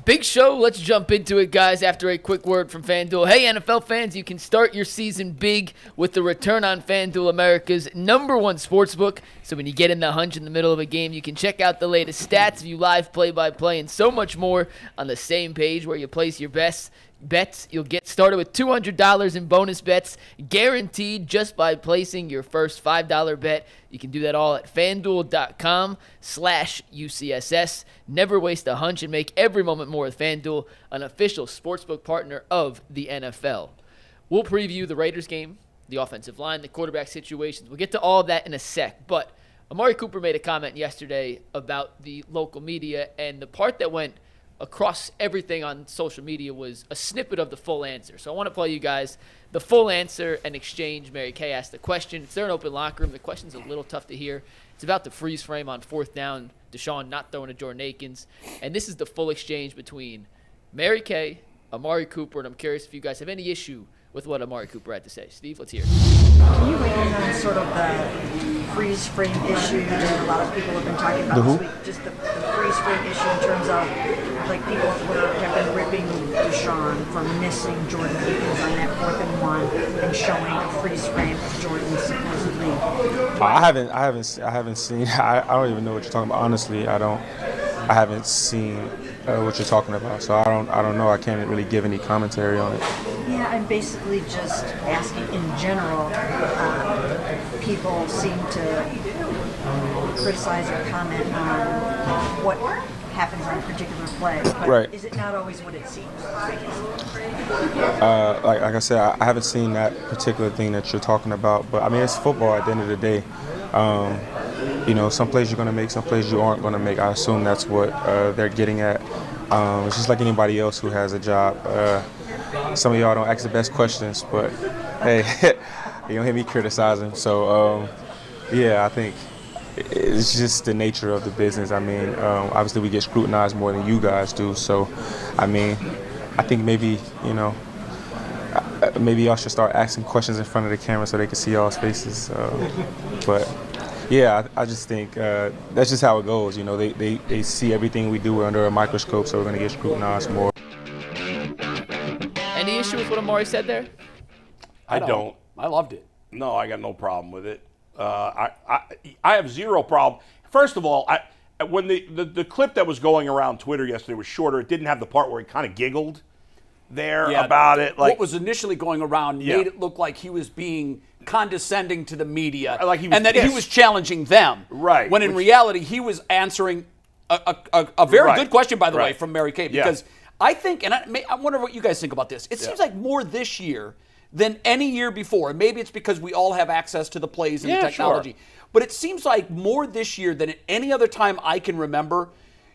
Big show. Let's jump into it, guys, after a quick word from FanDuel. Hey, NFL fans, you can start your season big with the return on FanDuel, America's #1 sportsbook. So when you get in the hunch in the middle of a game, you can check out the latest stats, view live play-by-play, and so much more on the same page where you place your best bets. You'll get started with $200 in bonus bets guaranteed just by placing your first $5 bet. You can do that all at FanDuel.com/UCSS. Never waste a hunch and make every moment more with FanDuel, an official sportsbook partner of the NFL. We'll preview the Raiders game, the offensive line, the quarterback situations. We'll get to all of that in a sec, but Amari Cooper made a comment yesterday about the local media, and the part that went across everything on social media was a snippet of the full answer. So I want to play you guys the full answer and exchange. Mary Kay asked the question. It's there in open locker room. The question's a little tough to hear. It's about the freeze frame on 4th down, Deshaun not throwing to Jordan Akins. And this is the full exchange between Mary Kay, Amari Cooper, and I'm curious if you guys have any issue with what Amari Cooper had to say. Steve, let's hear it. Can you weigh in on sort of the freeze frame issue that a lot of people have been talking about this week? Just the freeze frame issue in terms of, like, people have been ripping Deshaun for missing Jordan Akins on that 4th and 1 and showing a freeze frame of Jordan supposedly. I haven't seen. I don't even know what you're talking about. Honestly, I haven't seen what you're talking about. So I don't know. I can't really give any commentary on it. Yeah, I'm basically just asking in general. People seem to criticize or comment on what happens on a particular play. But right. Is it not always what it seems? Like I said, I haven't seen that particular thing that you're talking about. But I mean, it's football at the end of the day. Some plays you're going to make, some plays you aren't going to make. I assume that's what they're getting at. It's just like anybody else who has a job. Some of y'all don't ask the best questions, but hey, you don't hear me criticizing. So, I think it's just the nature of the business. I mean, obviously we get scrutinized more than you guys do. So, I mean, I think maybe y'all should start asking questions in front of the camera so they can see y'all's faces. But yeah, I just think that's just how it goes. They see everything we do under a microscope, so we're going to get scrutinized more. Any issue with what Amari said there? I don't. I loved it. No, I got no problem with it. I have zero problem. First of all, when the clip that was going around Twitter yesterday was shorter, it didn't have the part where he kind of giggled there about it. Like, what was initially going around made it look like he was being condescending to the media, like he was and that pissed. he was challenging them. Right. When in reality, he was answering a very good question, by the way, from Mary Kay, because I think, and I wonder what you guys think about this. It seems like more this year than any year before. And maybe it's because we all have access to the plays and the technology. Sure. But it seems like more this year than at any other time I can remember.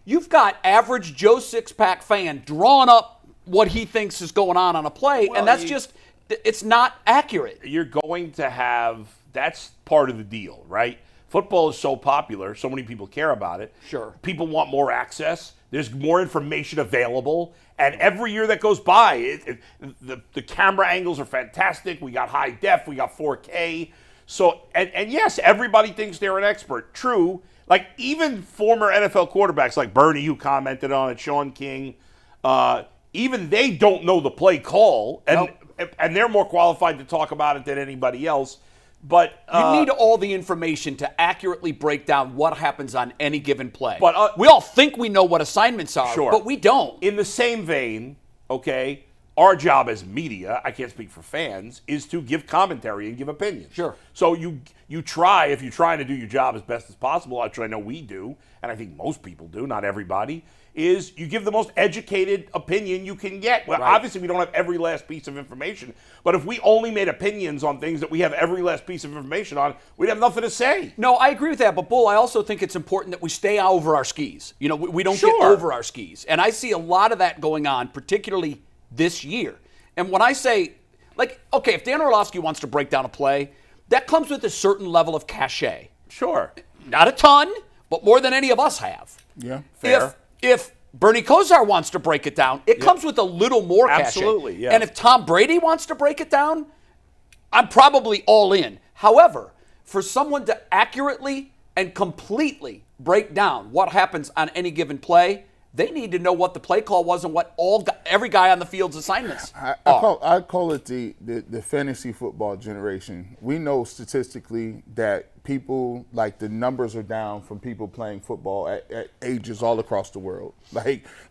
You've got average Joe Sixpack fan drawing up what he thinks is going on a play, and that's it's not accurate. You're going to have, that's part of the deal, right? Football is so popular, so many people care about it. Sure. People want more access. There's more information available. And every year that goes by, the camera angles are fantastic. We got high def. We got 4K. So, and yes, everybody thinks they're an expert. True. Like even former NFL quarterbacks like Bernie, who commented on it, Sean King, even they don't know the play call. And they're more qualified to talk about it than anybody else. But you need all the information to accurately break down what happens on any given play. But we all think we know what assignments are, but we don't. In the same vein, okay, our job as media, I can't speak for fans, is to give commentary and give opinions. Sure. So you try, if you're trying to do your job as best as possible, which I know we do, and I think most people do, not everybody, is you give the most educated opinion you can get. Well, obviously we don't have every last piece of information, but if we only made opinions on things that we have every last piece of information on, we'd have nothing to say. No, I agree with that, but Bull, I also think it's important that we stay over our skis. We don't get over our skis. And I see a lot of that going on, particularly this year. And when I say, like, okay, if Dan Orlovsky wants to break down a play, that comes with a certain level of cachet. Sure. Not a ton, but more than any of us have. Yeah, fair. If Bernie Kosar wants to break it down, it comes with a little more cachet. Absolutely, yeah. And if Tom Brady wants to break it down, I'm probably all in. However, for someone to accurately and completely break down what happens on any given play, they need to know what the play call was and what every guy on the field's assignments I call it the fantasy football generation. We know statistically that people, like, the numbers are down from people playing football at ages all across the world.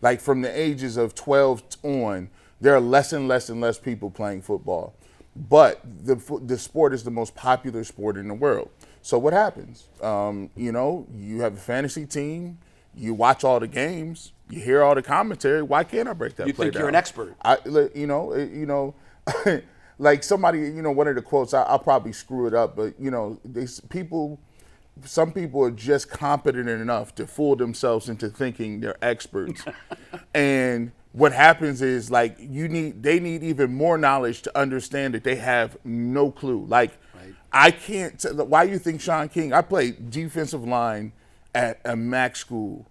Like from the ages of 12 on, there are less and less and less people playing football. But the sport is the most popular sport in the world. So what happens? You have a fantasy team. You watch all the games, you hear all the commentary. Why can't I break that play down? You think you're an expert. Like somebody, one of the quotes, I'll probably screw it up, but, some people are just competent enough to fool themselves into thinking they're experts. And what happens is, like, they need even more knowledge to understand that they have no clue. Like, right. I can't, why you think Sean King, I played defensive line at a MAC school.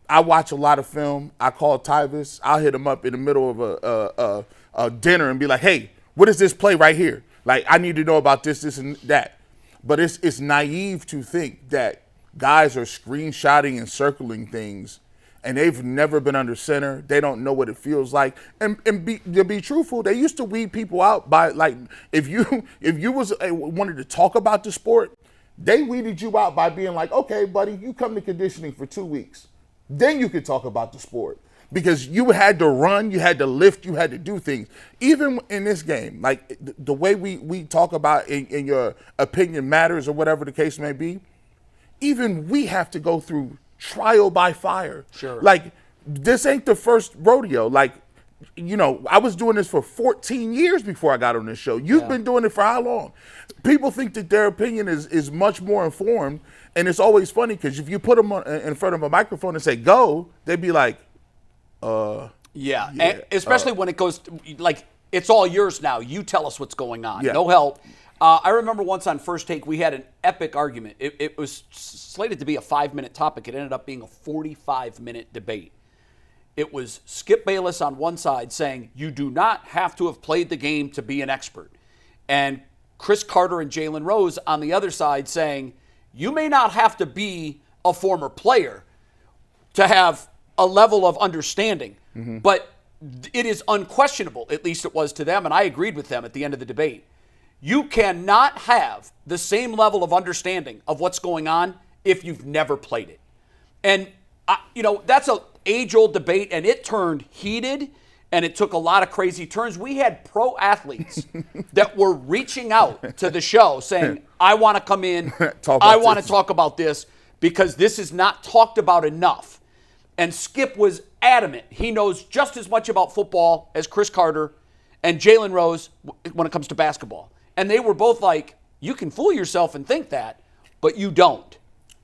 I watch a lot of film. I call Tyvis. I'll hit him up in the middle of a dinner and be like, hey, what is this play right here? Like, I need to know about this, and that. But it's naive to think that guys are screenshotting and circling things and they've never been under center. They don't know what it feels like. And to be truthful, they used to weed people out by, like, if you wanted to talk about the sport, they weeded you out by being like, okay, buddy, you come to conditioning for 2 weeks. Then you could talk about the sport. Because you had to run, you had to lift, you had to do things. Even in this game, like the way we talk about in your opinion matters or whatever the case may be, even we have to go through trial by fire. Sure. Like, this ain't the first rodeo. Like, I was doing this for 14 years before I got on this show. You've been doing it for how long? People think that their opinion is much more informed, and it's always funny because if you put them in front of a microphone and say, go, they'd be like, yeah. And especially when it goes, like, it's all yours now. You tell us what's going on. Yeah. No help. I remember once on First Take, we had an epic argument. It was slated to be a 5-minute topic. It ended up being a 45-minute debate. It was Skip Bayless on one side saying, you do not have to have played the game to be an expert. And Chris Carter and Jalen Rose on the other side saying, you may not have to be a former player to have a level of understanding, but it is unquestionable, at least it was to them, and I agreed with them at the end of the debate. You cannot have the same level of understanding of what's going on if you've never played it. And, that's an age-old debate, and it turned heated, and it took a lot of crazy turns. We had pro athletes that were reaching out to the show saying, I want to come in, I want to talk about this, because this is not talked about enough. And Skip was adamant. He knows just as much about football as Chris Carter and Jalen Rose when it comes to basketball. And they were both like, you can fool yourself and think that, but you don't.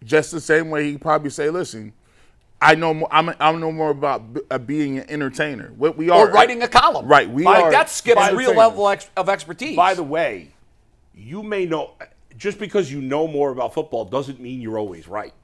Just the same way he'd probably say, listen, I know more about being an entertainer. What we are, or writing a column. Right. That's Skip's real level of expertise. By the way, you may know, just because you know more about football doesn't mean you're always right.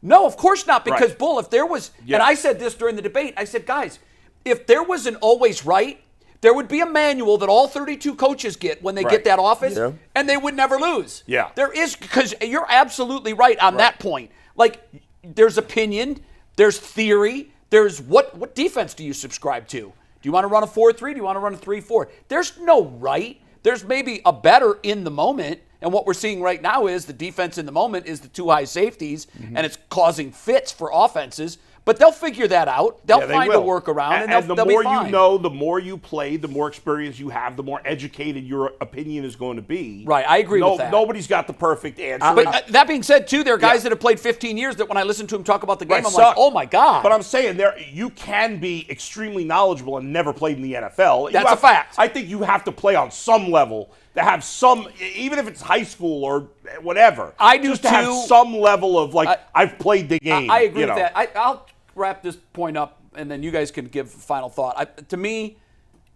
No, of course not, because, right. Bull, if there was, and I said this during the debate, I said, guys, if there was an always right, there would be a manual that all 32 coaches get when they get that office, and they would never lose. Yeah. There is, because you're absolutely right on that point. Like, there's opinion, there's theory, there's what defense do you subscribe to? Do you want to run a 4-3? Do you want to run a 3-4? There's no right. There's maybe a better in the moment. And what we're seeing right now is the defense in the moment is the two high safeties, and it's causing fits for offenses. But they'll figure that out. They'll find a workaround, and they'll be fine. And the more you know, the more you play, the more experience you have, the more educated your opinion is going to be. Right, I agree with that. Nobody's got the perfect answer. But that being said, too, there are guys that have played 15 years that when I listen to him talk about the game, I'm like, oh, my God. But I'm saying you can be extremely knowledgeable and never played in the NFL. That's a fact. I think you have to play on some level to have some, even if it's high school or whatever. I do, just to have some level of, like, I've played the game. I agree with that. I'll wrap this point up, and then you guys can give final thought. To me,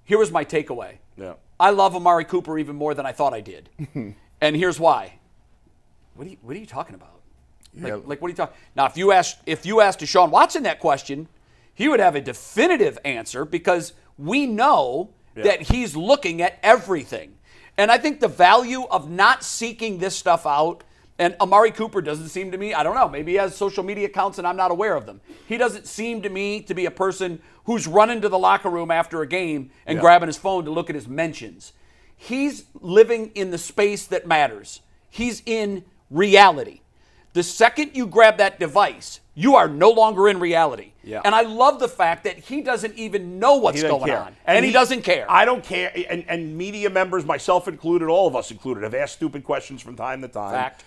here was my takeaway. Yeah. I love Amari Cooper even more than I thought I did. And here's why. What are you talking about? Like what are you talking? Now, if you asked Deshaun Watson that question, he would have a definitive answer because we know that he's looking at everything. And I think the value of not seeking this stuff out And Amari Cooper doesn't seem to me, I don't know, maybe he has social media accounts and I'm not aware of them. He doesn't seem to me to be a person who's running to the locker room after a game and grabbing his phone to look at his mentions. He's living in the space that matters. He's in reality. The second you grab that device, you are no longer in reality. Yeah. And I love the fact that he doesn't even know what's going on. And he doesn't care. I don't care. And media members, myself included, all of us included, have asked stupid questions from time to time. Fact.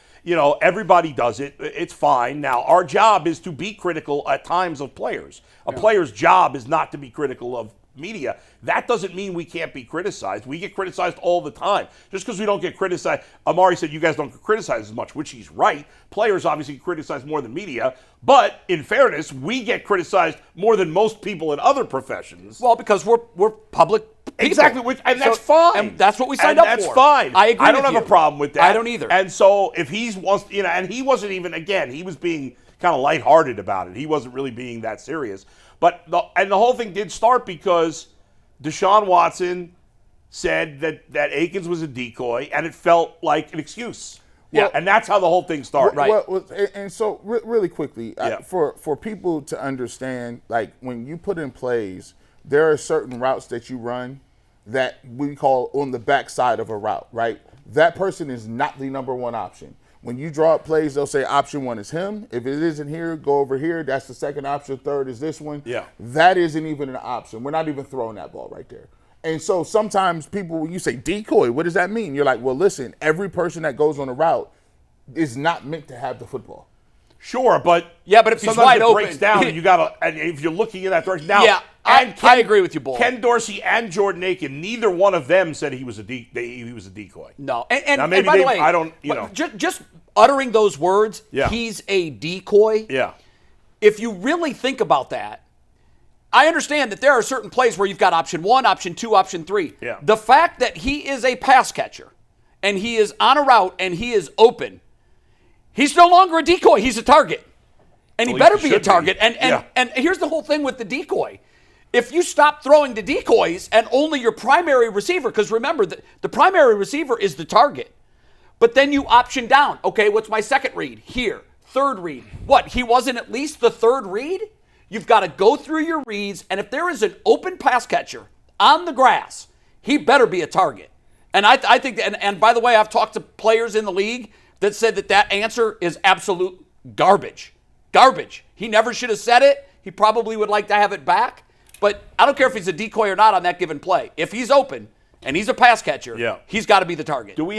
Everybody does it. It's fine. Now, our job is to be critical at times of players. A player's job is not to be critical of media. That doesn't mean we can't be criticized. We get criticized all the time. Just because we don't get criticized, Amari said you guys don't get criticized as much, which he's right. Players obviously get criticized more than media. But in fairness, we get criticized more than most people in other professions. Well, because we're public people. Exactly, and that's fine. And that's what we signed up for. That's fine. I agree. I don't have a problem with that. I don't either. And so if he wants, and he wasn't even, again, he was being kind of lighthearted about it. He wasn't really being that serious. But the whole thing did start because Deshaun Watson said that Akins was a decoy, and it felt like an excuse. Well, and that's how the whole thing started. Right. Well, and so really quickly, for people to understand, like when you put in plays, there are certain routes that you run that we call on the backside of a route, right? That person is not the number one option. When you draw up plays, they'll say option one is him. If it isn't here, go over here. That's the second option. Third is this one. Yeah. That isn't even an option. We're not even throwing that ball right there. And so sometimes people, when you say decoy, what does that mean? You're like, well, listen, every person that goes on a route is not meant to have the football. Sure, but but if he's sometimes wide it open, breaks down, and you gotta. And if you're looking in that direction now, I agree with you, Bull. Ken Dorsey and Jordan Akins, neither one of them said he was a decoy. No, and now, maybe by the way, I don't. Just uttering those words, he's a decoy. Yeah. If you really think about that, I understand that there are certain plays where you've got option one, option two, option three. Yeah. The fact that he is a pass catcher and he is on a route and he is open, he's no longer a decoy. He's a target. And he better be a target. And here's the whole thing with the decoy. If you stop throwing to decoys and only your primary receiver, because remember, the primary receiver is the target, but then you option down. Okay, what's my second read? Here. Third read. What, he wasn't at least the third read? You've got to go through your reads, and if there is an open pass catcher on the grass, he better be a target. And I think, and by the way, I've talked to players in the league that said that answer is absolute garbage. Garbage. He never should have said it. He probably would like to have it back. But I don't care if he's a decoy or not on that given play. If he's open and he's a pass catcher, he's got to be the target. Do we